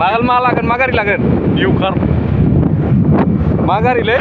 Agak malah kan magari lagan. New car. Magari le.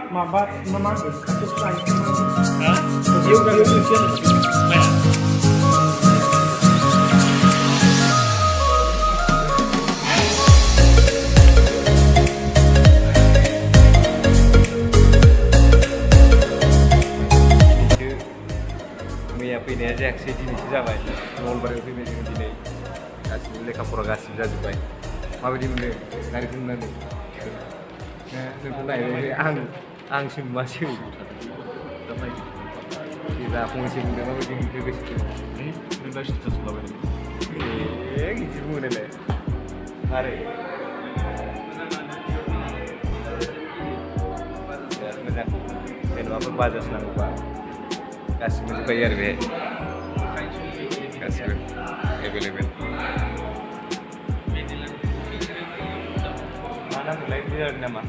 Mabat memang kasus lain. Hah? Dia udah usia Mia fैनाया जायाखिसै दिनैसो जाबाय मंगलबाराव फैबाय जों दिनै गासिबो लेखा फरा गासिबो जाजोब्बाय माबायदि मोनो गारिखौ नुनानै नोंखौ नायबाय आंसो नुवासै दा फंसे बुंदों माबायदि मोनखो गोसोखौ नों दा स्टेटास लाबाय गिदिर बुंनायलाय आरो मोजां जेनेबाफोर बाजाज नांगौबा गासिबो मोनजोबखायो आरो बेहाय गासिबो एभेलेबेल मा नांगौलाय बिदि जादों नामा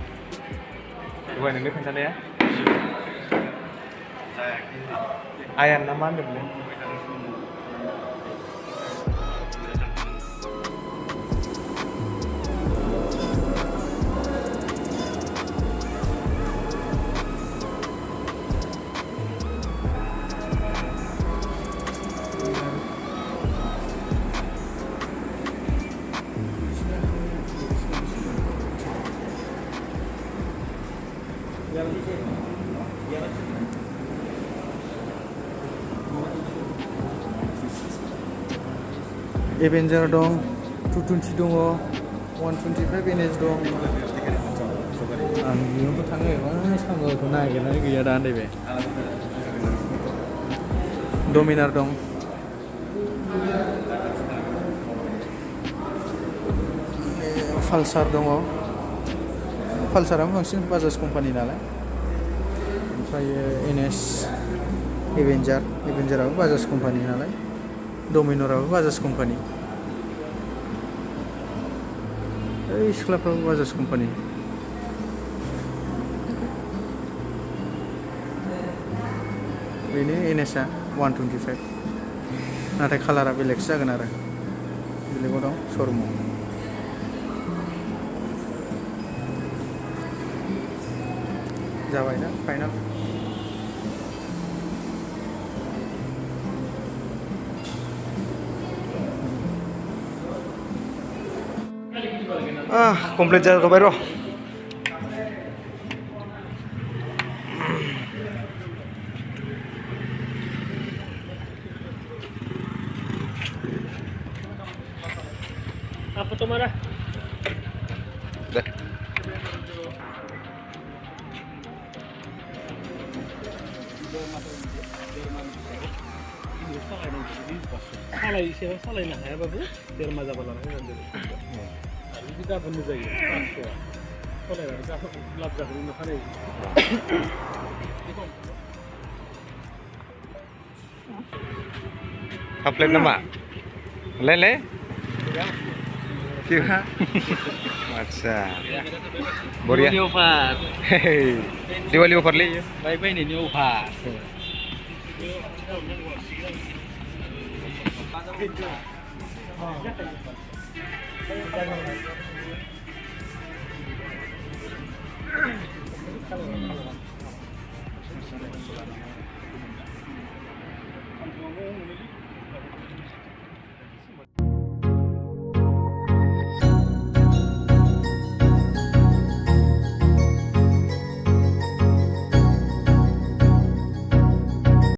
दहाय नोंनो खोन्थानाया आयान ना मा होनदोंमोनलाय Avenger dong, 220 dong, 125 NS dong. Ang yung petangnya mana sama tu naik kan lagi ada ande be. Dominar dong. Pulsar dong. Pulsar am langsung Bajaj company nalar. Oमफ्राय NS Avenger am Bajaj company nalar. Dominaraबो Bajaj company. Ei सिख्लाफ्राबो Bajaj company. Bini NS-आ 125. नाथाय कालारा बेलेगसो जागोन आरो बेलेगाव दं श'रुमाव. जाबाय ना final. Komplit जाबाय र'. Apa tuh marah? Dah. Salah ini ya babu. Biar mazhab Allah nanti. Kita pun juga ya. Kaplet nama. Lele. Kira. Acha. Boria. Neopar. Hey. Diwali offer le. Bye-bye nih Neopar.